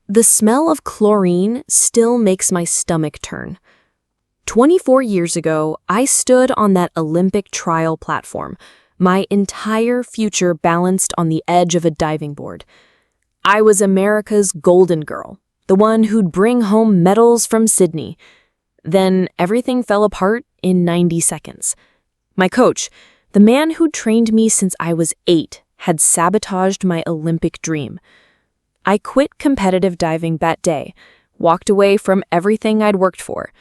The smell of chlorine still makes my stomach turn. 24 years ago, I stood on that Olympic trial platform, my entire future balanced on the edge of a diving board. I was America's golden girl, the one who'd bring home medals from Sydney. Then everything fell apart in 90 seconds. My coach, the man who'd trained me since I was 8, had sabotaged my Olympic dream. I quit competitive diving that day, walked away from everything I'd worked for.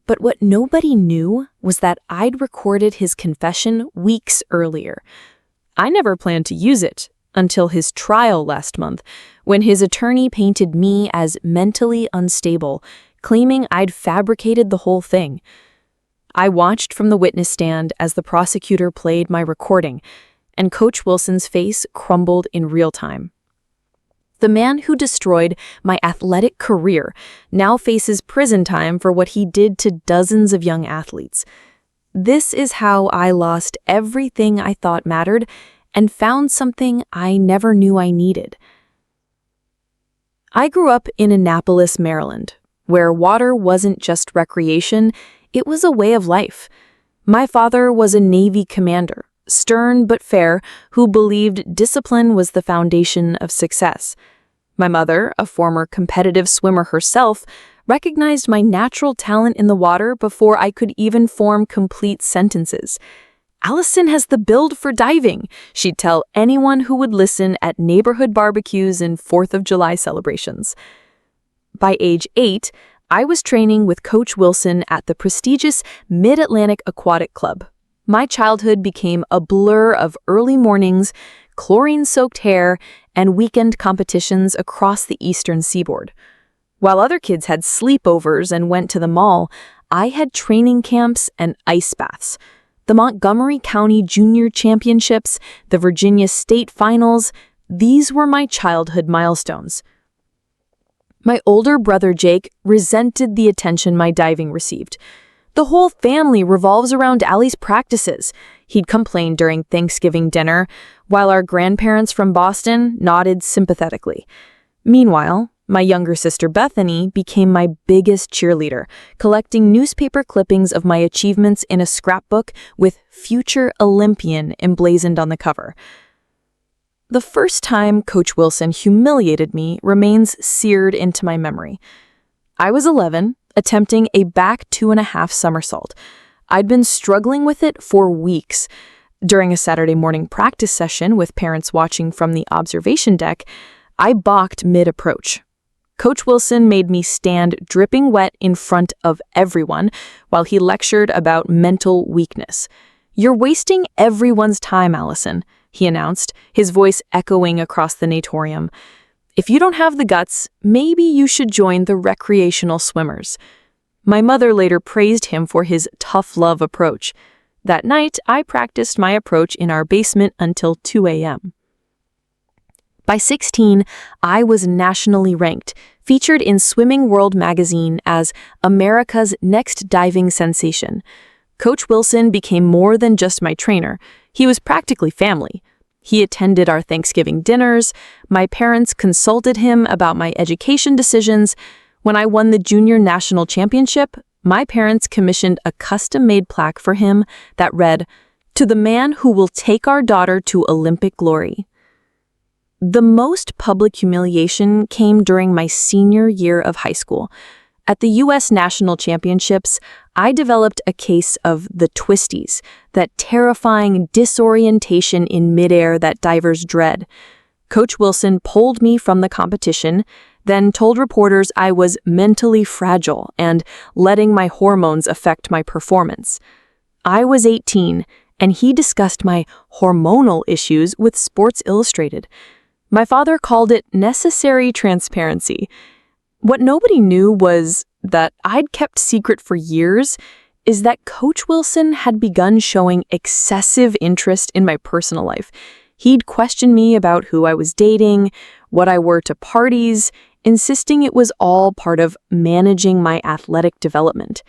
But what nobody knew was that I'd recorded his confession weeks earlier. I never planned to use it until his trial last month, when his attorney painted me as mentally unstable, claiming I'd fabricated the whole thing. I watched from the witness stand as the prosecutor played my recording, and Coach Wilson's face crumbled in real time. The man who destroyed my athletic career now faces prison time for what he did to dozens of young athletes. This is how I lost everything I thought mattered and found something I never knew I needed. I grew up in Annapolis, Maryland, where water wasn't just recreation, it was a way of life. My father was a Navy commander, stern but fair, who believed discipline was the foundation of success. My mother, a former competitive swimmer herself, recognized my natural talent in the water before I could even form complete sentences. "Allison has the build for diving," she'd tell anyone who would listen at neighborhood barbecues and 4th of July celebrations. By age 8, I was training with Coach Wilson at the prestigious Mid-Atlantic Aquatic Club. My childhood became a blur of early mornings, chlorine-soaked hair, and weekend competitions across the eastern seaboard. While other kids had sleepovers and went to the mall, I had training camps and ice baths. The Montgomery County Junior Championships, the Virginia State Finals, these were my childhood milestones. My older brother Jake resented the attention my diving received. "The whole family revolves around Allie's practices," he'd complain during Thanksgiving dinner, while our grandparents from Boston nodded sympathetically. Meanwhile, my younger sister Bethany became my biggest cheerleader, collecting newspaper clippings of my achievements in a scrapbook with "Future Olympian" emblazoned on the cover. The first time Coach Wilson humiliated me remains seared into my memory. I was 11, attempting a back 2.5 somersault. I'd been struggling with it for weeks. During a Saturday morning practice session with parents watching from the observation deck, I balked mid-approach. Coach Wilson made me stand dripping wet in front of everyone while he lectured about mental weakness. "You're wasting everyone's time, Allison," he announced, his voice echoing across the natorium. "If you don't have the guts, maybe you should join the recreational swimmers." My mother later praised him for his tough love approach. That night, I practiced my approach in our basement until 2 a.m. By 16, I was nationally ranked, featured in Swimming World magazine as America's next diving sensation. Coach Wilson became more than just my trainer. He was practically family. He attended our Thanksgiving dinners. My parents consulted him about my education decisions. When I won the junior national championship, my parents commissioned a custom-made plaque for him that read, "To the man who will take our daughter to Olympic glory." The most public humiliation came during my senior year of high school. At the U.S. National Championships, I developed a case of the twisties, that terrifying disorientation in midair that divers dread. Coach Wilson pulled me from the competition, then told reporters I was mentally fragile and letting my hormones affect my performance. I was 18, and he discussed my hormonal issues with Sports Illustrated. My father called it necessary transparency. What nobody knew was that I'd kept secret for years is that Coach Wilson had begun showing excessive interest in my personal life. He'd question me about who I was dating, what I wore to parties, insisting it was all part of managing my athletic development.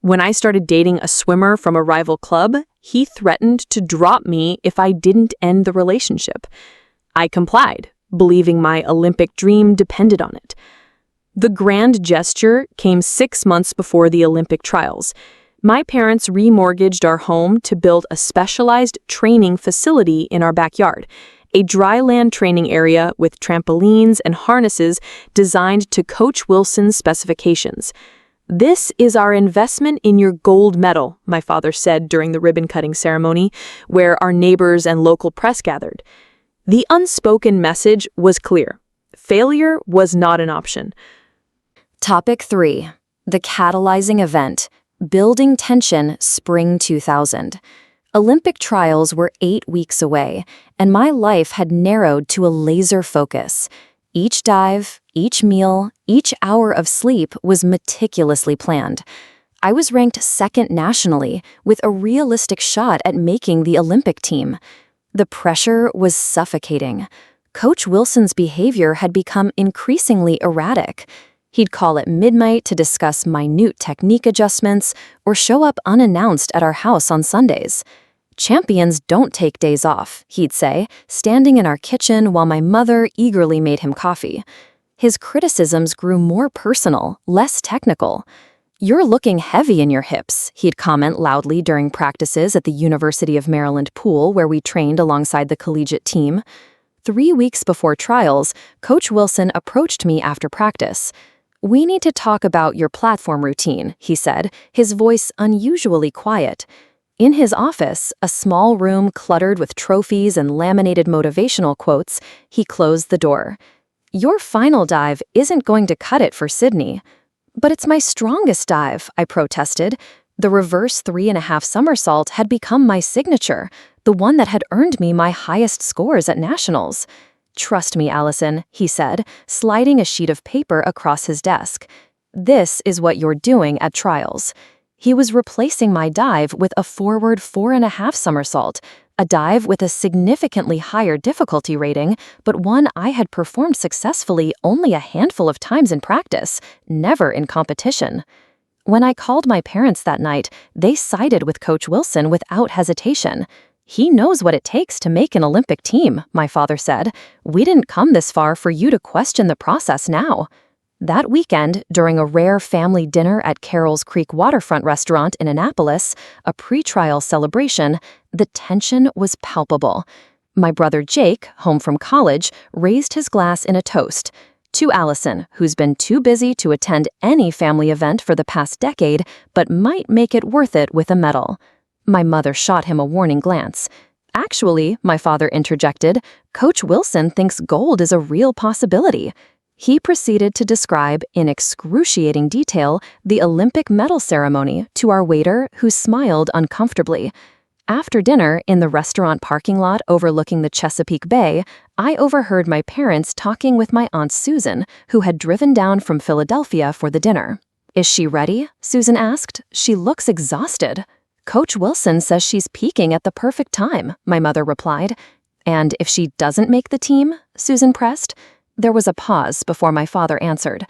When I started dating a swimmer from a rival club, he threatened to drop me if I didn't end the relationship. I complied, believing my Olympic dream depended on it. The grand gesture came 6 months before the Olympic trials. My parents remortgaged our home to build a specialized training facility in our backyard, a dry land training area with trampolines and harnesses designed to Coach Wilson's specifications. "This is our investment in your gold medal," my father said during the ribbon-cutting ceremony, where our neighbors and local press gathered. The unspoken message was clear. Failure was not an option. Topic 3. The catalyzing event. Building tension, spring 2000. Olympic trials were 8 weeks away, and my life had narrowed to a laser focus. Each dive, each meal, each hour of sleep was meticulously planned. I was ranked second nationally, with a realistic shot at making the Olympic team. The pressure was suffocating. Coach Wilson's behavior had become increasingly erratic. He'd call at midnight to discuss minute technique adjustments or show up unannounced at our house on Sundays. "Champions don't take days off," he'd say, standing in our kitchen while my mother eagerly made him coffee. His criticisms grew more personal, less technical. "You're looking heavy in your hips," he'd comment loudly during practices at the University of Maryland pool where we trained alongside the collegiate team. 3 weeks before trials, Coach Wilson approached me after practice. "We need to talk about your platform routine," he said, his voice unusually quiet. In his office, a small room cluttered with trophies and laminated motivational quotes, he closed the door. "Your final dive isn't going to cut it for Sydney." "But it's my strongest dive," I protested. The reverse 3.5 somersault had become my signature, the one that had earned me my highest scores at nationals. "Trust me, Allison," he said, sliding a sheet of paper across his desk. "This is what you're doing at trials." He was replacing my dive with a forward 4.5 somersault, a dive with a significantly higher difficulty rating, but one I had performed successfully only a handful of times in practice, never in competition. When I called my parents that night, they sided with Coach Wilson without hesitation. "He knows what it takes to make an Olympic team," my father said. "We didn't come this far for you to question the process now." That weekend, during a rare family dinner at Carroll's Creek Waterfront Restaurant in Annapolis, a pre-trial celebration, the tension was palpable. My brother Jake, home from college, raised his glass in a toast. "To Allison, who's been too busy to attend any family event for the past decade, but might make it worth it with a medal." My mother shot him a warning glance. "Actually," my father interjected, "Coach Wilson thinks gold is a real possibility." He proceeded to describe in excruciating detail the Olympic medal ceremony to our waiter, who smiled uncomfortably. After dinner, in the restaurant parking lot overlooking the Chesapeake Bay, I overheard my parents talking with my Aunt Susan, who had driven down from Philadelphia for the dinner. "Is she ready?" Susan asked. "She looks exhausted." "Coach Wilson says she's peaking at the perfect time," my mother replied. "And if she doesn't make the team?" Susan pressed. There was a pause before my father answered.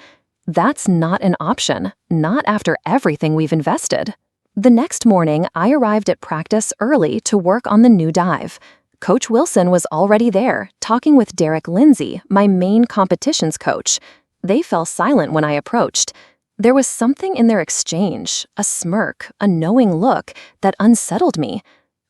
"That's not an option, not after everything we've invested." The next morning, I arrived at practice early to work on the new dive. Coach Wilson was already there, talking with Derek Lindsay, my main competitions coach. They fell silent when I approached. There was something in their exchange, a smirk, a knowing look, that unsettled me.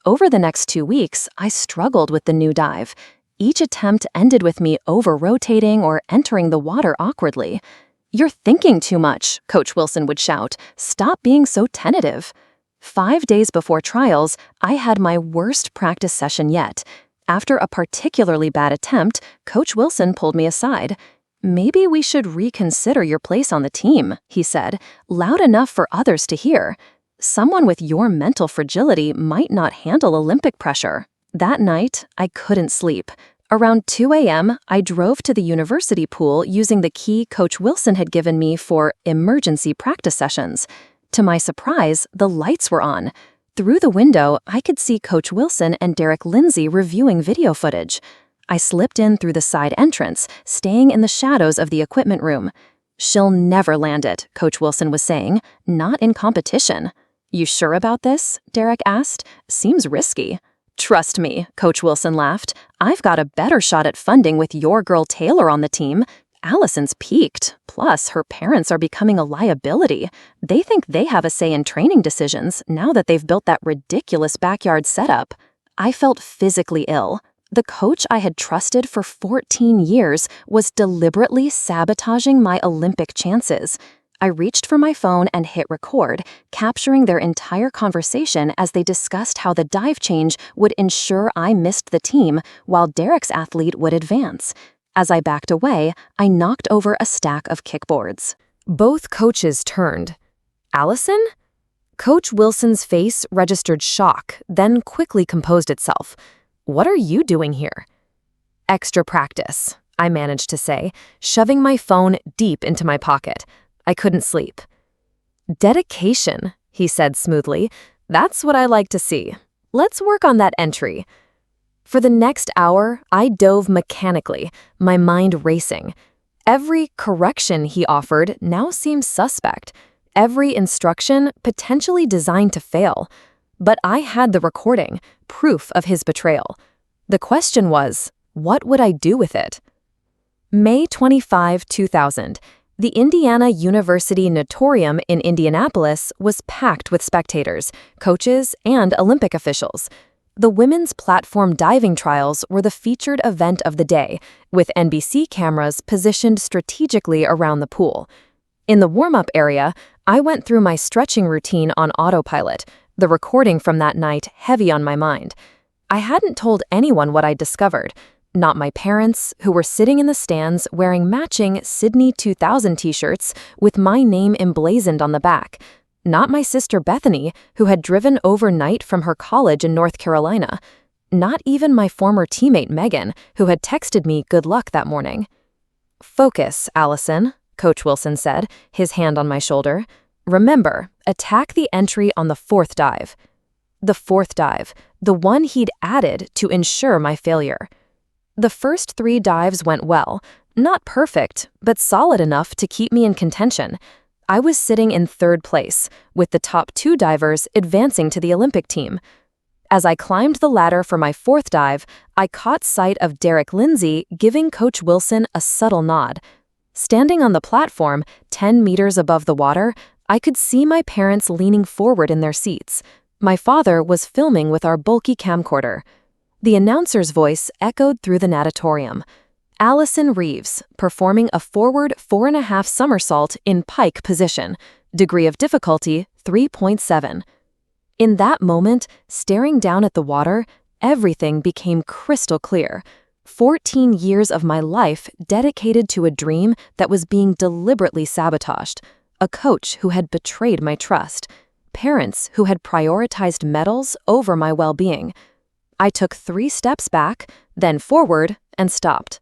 Over the next 2 weeks, I struggled with the new dive. Each attempt ended with me over-rotating or entering the water awkwardly. "You're thinking too much," Coach Wilson would shout. "Stop being so tentative." 5 days before trials, I had my worst practice session yet. After a particularly bad attempt, Coach Wilson pulled me aside. "Maybe we should reconsider your place on the team," he said, loud enough for others to hear. "Someone with your mental fragility might not handle Olympic pressure." That night, I couldn't sleep. Around 2 a.m., I drove to the university pool using the key Coach Wilson had given me for emergency practice sessions. To my surprise, the lights were on. Through the window, I could see Coach Wilson and Derek Lindsay reviewing video footage. I slipped in through the side entrance, staying in the shadows of the equipment room. "She'll never land it," Coach Wilson was saying. "Not in competition." "You sure about this?" Derek asked. "Seems risky." "Trust me," Coach Wilson laughed. "I've got a better shot at funding with your girl Taylor on the team. Allison's peaked, plus her parents are becoming a liability. They think they have a say in training decisions now that they've built that ridiculous backyard setup. I felt physically ill. The coach I had trusted for 14 years was deliberately sabotaging my Olympic chances. I reached for my phone and hit record, capturing their entire conversation as they discussed how the dive change would ensure I missed the team while Derek's athlete would advance. As I backed away, I knocked over a stack of kickboards. Both coaches turned. Allison? Coach Wilson's face registered shock, then quickly composed itself. What are you doing here? Extra practice, I managed to say, shoving my phone deep into my pocket. I couldn't sleep. Dedication, he said smoothly. That's what I like to see. Let's work on that entry. For the next hour, I dove mechanically, my mind racing. Every correction he offered now seemed suspect. Every instruction potentially designed to fail. But I had the recording, proof of his betrayal. The question was, what would I do with it? May 25, 2000. The Indiana University Natatorium in Indianapolis was packed with spectators, coaches, and Olympic officials. The women's platform diving trials were the featured event of the day, with NBC cameras positioned strategically around the pool. In the warm-up area, I went through my stretching routine on autopilot, the recording from that night heavy on my mind. I hadn't told anyone what I'd discovered. Not my parents, who were sitting in the stands wearing matching Sydney 2000 t-shirts with my name emblazoned on the back. Not my sister Bethany, who had driven overnight from her college in North Carolina. Not even my former teammate Megan, who had texted me good luck that morning. Focus, Allison, Coach Wilson said, his hand on my shoulder. Remember, attack the entry on the fourth dive. The fourth dive, the one he'd added to ensure my failure. The first 3 dives went well, not perfect, but solid enough to keep me in contention. I was sitting in 3rd place, with the top 2 divers advancing to the Olympic team. As I climbed the ladder for my 4th dive, I caught sight of Derek Lindsay giving Coach Wilson a subtle nod. Standing on the platform, 10 meters above the water, I could see my parents leaning forward in their seats. My father was filming with our bulky camcorder. The announcer's voice echoed through the natatorium. Allison Reeves, performing a forward 4.5 somersault in pike position, degree of difficulty 3.7. In that moment, staring down at the water, everything became crystal clear. 14 years of my life dedicated to a dream that was being deliberately sabotaged, a coach who had betrayed my trust, parents who had prioritized medals over my well-being. I took 3 steps back, then forward, and stopped.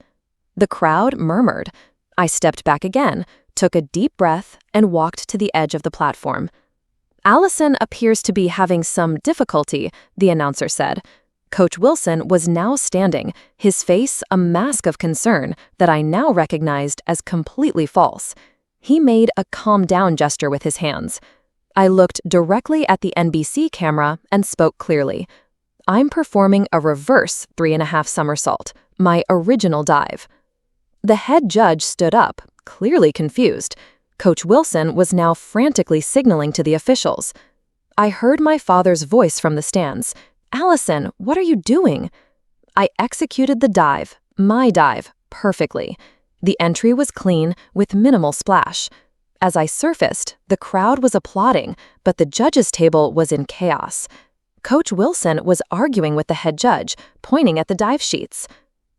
The crowd murmured. I stepped back again, took a deep breath, and walked to the edge of the platform. Allison appears to be having some difficulty, the announcer said. Coach Wilson was now standing, his face a mask of concern that I now recognized as completely false. He made a calm down gesture with his hands. I looked directly at the NBC camera and spoke clearly. I'm performing a reverse 3.5 somersault, my original dive. The head judge stood up, clearly confused. Coach Wilson was now frantically signaling to the officials. I heard my father's voice from the stands. Allison, what are you doing? I executed the dive, my dive, perfectly. The entry was clean, with minimal splash. As I surfaced, the crowd was applauding, but the judges' table was in chaos. Coach Wilson was arguing with the head judge, pointing at the dive sheets.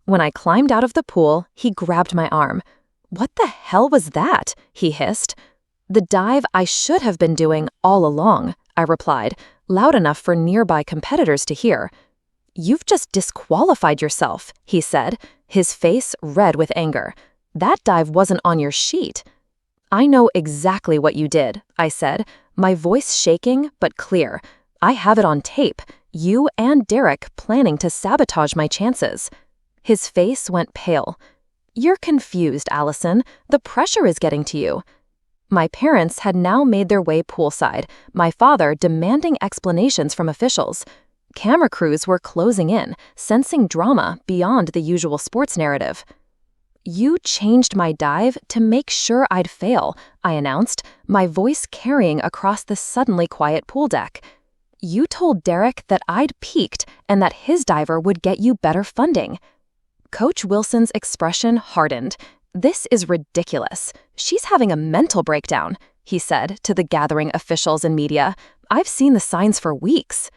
When I climbed out of the pool, he grabbed my arm. What the hell was that? He hissed. The dive I should have been doing all along, I replied, loud enough for nearby competitors to hear. You've just disqualified yourself, he said, his face red with anger. That dive wasn't on your sheet. I know exactly what you did, I said, my voice shaking but clear. I have it on tape, you and Derek planning to sabotage my chances. His face went pale. You're confused, Allison. The pressure is getting to you. My parents had now made their way poolside, my father demanding explanations from officials. Camera crews were closing in, sensing drama beyond the usual sports narrative. "You changed my dive to make sure I'd fail," I announced, my voice carrying across the suddenly quiet pool deck. "You told Derek that I'd peaked and that his diver would get you better funding." Coach Wilson's expression hardened. "This is ridiculous. She's having a mental breakdown," he said to the gathering officials and media. "I've seen the signs for weeks."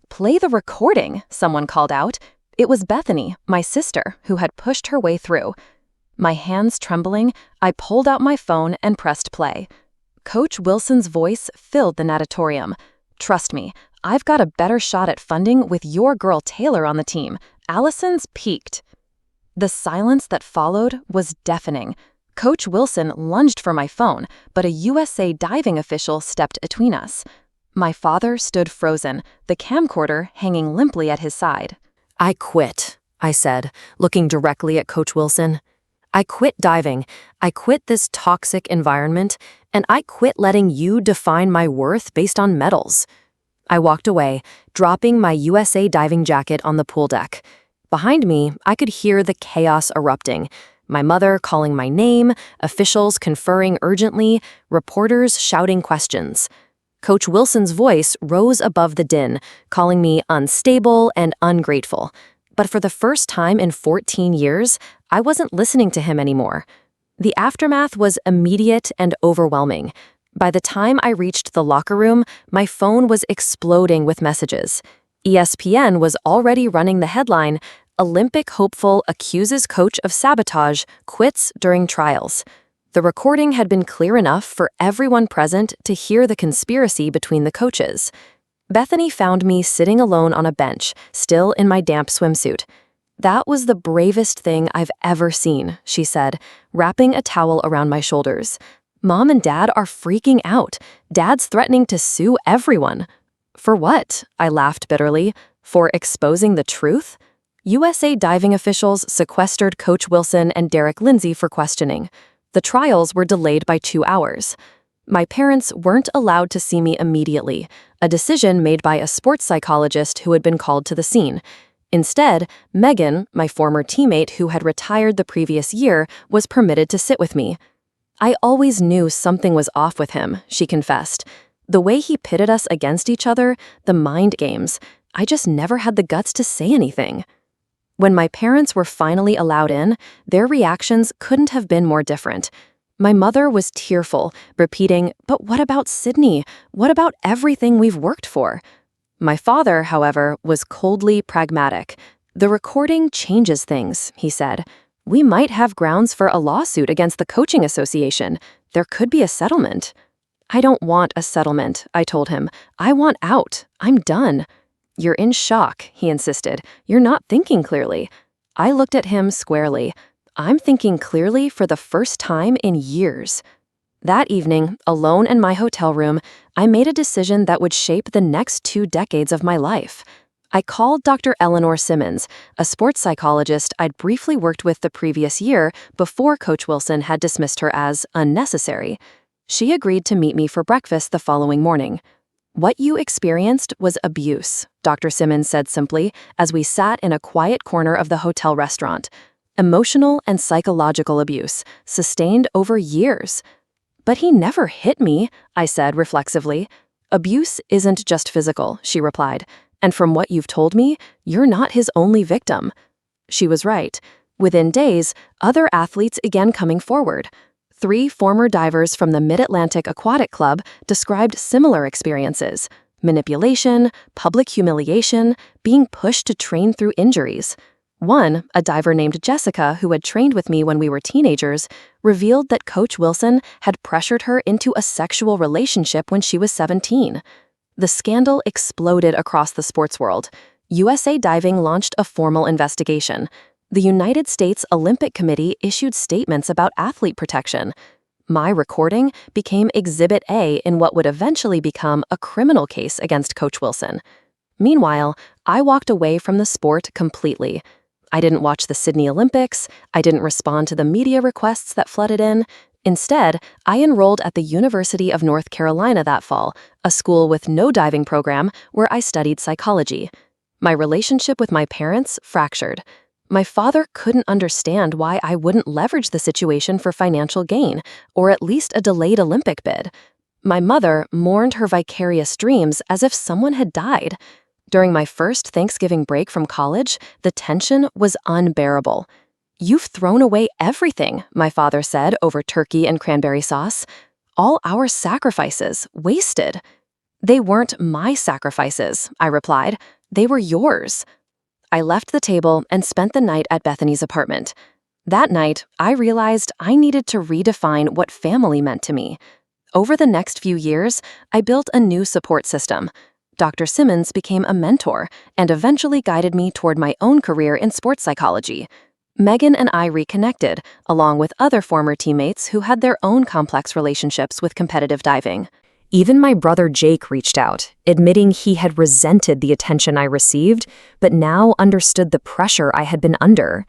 "Play the recording," someone called out. It was Bethany, my sister, who had pushed her way through. My hands trembling, I pulled out my phone and pressed play. Coach Wilson's voice filled the natatorium. "Trust me, I've got a better shot at funding with your girl Taylor on the team. Allison's peaked." The silence that followed was deafening. Coach Wilson lunged for my phone, but a USA diving official stepped between us. My father stood frozen, the camcorder hanging limply at his side. "I quit," I said, looking directly at Coach Wilson. "I quit diving, I quit this toxic environment, and I quit letting you define my worth based on medals." I walked away, dropping my USA diving jacket on the pool deck. Behind me, I could hear the chaos erupting. My mother calling my name, officials conferring urgently, reporters shouting questions. Coach Wilson's voice rose above the din, calling me unstable and ungrateful. But for the first time in 14 years, I wasn't listening to him anymore. The aftermath was immediate and overwhelming. By the time I reached the locker room, my phone was exploding with messages. ESPN was already running the headline, "Olympic hopeful accuses coach of sabotage, quits during trials." The recording had been clear enough for everyone present to hear the conspiracy between the coaches. Bethany found me sitting alone on a bench, still in my damp swimsuit. "That was the bravest thing I've ever seen," she said, wrapping a towel around my shoulders. "Mom and Dad are freaking out. Dad's threatening to sue everyone." "For what?" I laughed bitterly. "For exposing the truth?" USA diving officials sequestered Coach Wilson and Derek Lindsay for questioning. The trials were delayed by 2 hours. My parents weren't allowed to see me immediately, a decision made by a sports psychologist who had been called to the scene. Instead, Megan, my former teammate who had retired the previous year, was permitted to sit with me. "I always knew something was off with him," she confessed. "The way he pitted us against each other, the mind games, I just never had the guts to say anything." When my parents were finally allowed in, their reactions couldn't have been more different. My mother was tearful, repeating, "But what about Sydney? What about everything we've worked for?" My father, however, was coldly pragmatic. "The recording changes things," he said. "We might have grounds for a lawsuit against the coaching association. There could be a settlement." "I don't want a settlement," I told him. "I want out. I'm done." "You're in shock," he insisted. "You're not thinking clearly." I looked at him squarely. "I'm thinking clearly for the first time in years." That evening, alone in my hotel room, I made a decision that would shape the next 2 decades of my life. I called Dr. Eleanor Simmons, a sports psychologist I'd briefly worked with the previous year before Coach Wilson had dismissed her as unnecessary. She agreed to meet me for breakfast the following morning. "What you experienced was abuse," Dr. Simmons said simply as we sat in a quiet corner of the hotel restaurant. "Emotional and psychological abuse, sustained over years." "But he never hit me," I said reflexively. "Abuse isn't just physical," she replied. "And from what you've told me, you're not his only victim." She was right. Within days, other athletes began coming forward. 3 former divers from the Mid-Atlantic Aquatic Club described similar experiences: manipulation, public humiliation, being pushed to train through injuries. One, a diver named Jessica, who had trained with me when we were teenagers, revealed that Coach Wilson had pressured her into a sexual relationship when she was 17. The scandal exploded across the sports world. USA Diving launched a formal investigation. The United States Olympic Committee issued statements about athlete protection. My recording became Exhibit A in what would eventually become a criminal case against Coach Wilson. Meanwhile, I walked away from the sport completely. I didn't watch the Sydney Olympics. I didn't respond to the media requests that flooded in. Instead, I enrolled at the University of North Carolina that fall, a school with no diving program where I studied psychology. My relationship with my parents fractured. My father couldn't understand why I wouldn't leverage the situation for financial gain, or at least a delayed Olympic bid. My mother mourned her vicarious dreams as if someone had died. During my first Thanksgiving break from college, the tension was unbearable. "You've thrown away everything," my father said over turkey and cranberry sauce. "All our sacrifices, wasted." "They weren't my sacrifices," I replied. "They were yours." I left the table and spent the night at Bethany's apartment. That night, I realized I needed to redefine what family meant to me. Over the next few years, I built a new support system. Dr. Simmons became a mentor and eventually guided me toward my own career in sports psychology. Megan and I reconnected, along with other former teammates who had their own complex relationships with competitive diving. Even my brother Jake reached out, admitting he had resented the attention I received, but now understood the pressure I had been under.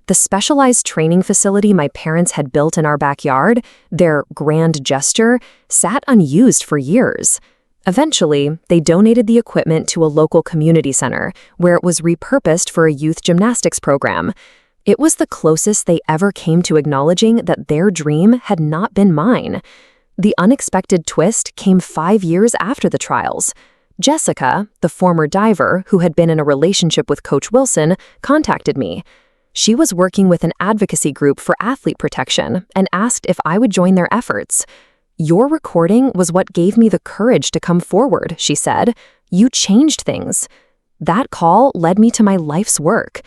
The specialized training facility my parents had built in our backyard, their grand gesture, sat unused for years. Eventually, they donated the equipment to a local community center, where it was repurposed for a youth gymnastics program. It was the closest they ever came to acknowledging that their dream had not been mine. The unexpected twist came 5 years after the trials. Jessica, the former diver who had been in a relationship with Coach Wilson, contacted me. She was working with an advocacy group for athlete protection and asked if I would join their efforts. "Your recording was what gave me the courage to come forward," she said. "You changed things." That call led me to my life's work.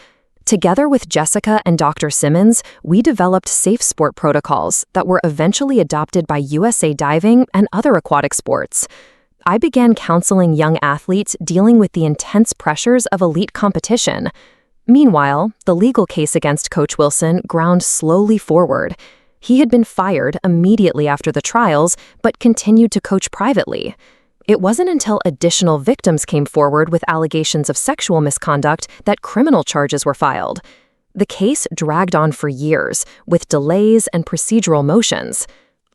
Together with Jessica and Dr. Simmons, we developed safe sport protocols that were eventually adopted by USA Diving and other aquatic sports. I began counseling young athletes dealing with the intense pressures of elite competition. Meanwhile, the legal case against Coach Wilson ground slowly forward. He had been fired immediately after the trials, but continued to coach privately. It wasn't until additional victims came forward with allegations of sexual misconduct that criminal charges were filed. The case dragged on for years, with delays and procedural motions.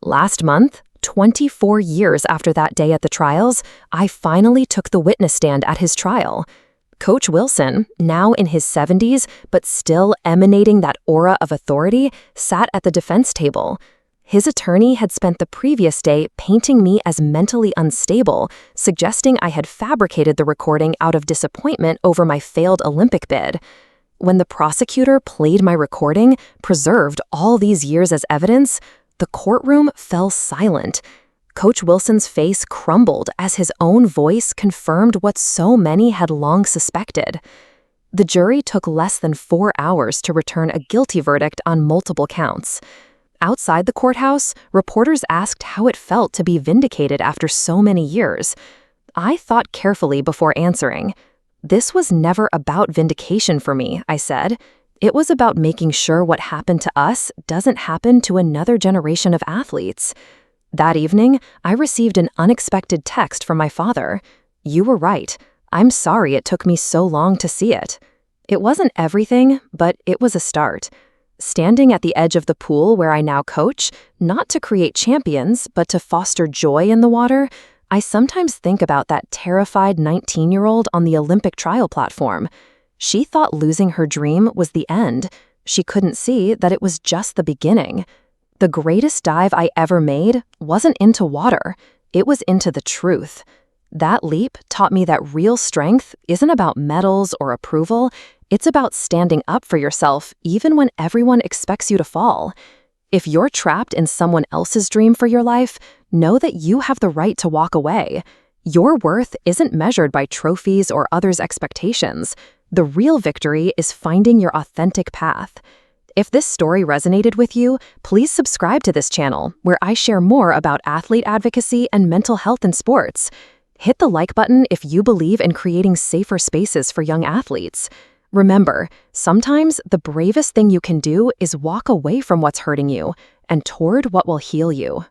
Last month, 24 years after that day at the trials, I finally took the witness stand at his trial. Coach Wilson, now in his 70s, but still emanating that aura of authority, sat at the defense table. His attorney had spent the previous day painting me as mentally unstable, suggesting I had fabricated the recording out of disappointment over my failed Olympic bid. When the prosecutor played my recording, preserved all these years as evidence, the courtroom fell silent. Coach Wilson's face crumbled as his own voice confirmed what so many had long suspected. The jury took less than 4 hours to return a guilty verdict on multiple counts. Outside the courthouse, reporters asked how it felt to be vindicated after so many years. I thought carefully before answering. "This was never about vindication for me," I said. "It was about making sure what happened to us doesn't happen to another generation of athletes." That evening, I received an unexpected text from my father. "You were right. I'm sorry it took me so long to see it." It wasn't everything, but it was a start. Standing at the edge of the pool where I now coach, not to create champions, but to foster joy in the water, I sometimes think about that terrified 19-year-old on the Olympic trial platform. She thought losing her dream was the end. She couldn't see that it was just the beginning. The greatest dive I ever made wasn't into water. It was into the truth. That leap taught me that real strength isn't about medals or approval. It's about standing up for yourself even when everyone expects you to fall. If you're trapped in someone else's dream for your life, know that you have the right to walk away. Your worth isn't measured by trophies or others' expectations. The real victory is finding your authentic path. If this story resonated with you, please subscribe to this channel, where I share more about athlete advocacy and mental health in sports. Hit the like button if you believe in creating safer spaces for young athletes. Remember, sometimes the bravest thing you can do is walk away from what's hurting you and toward what will heal you.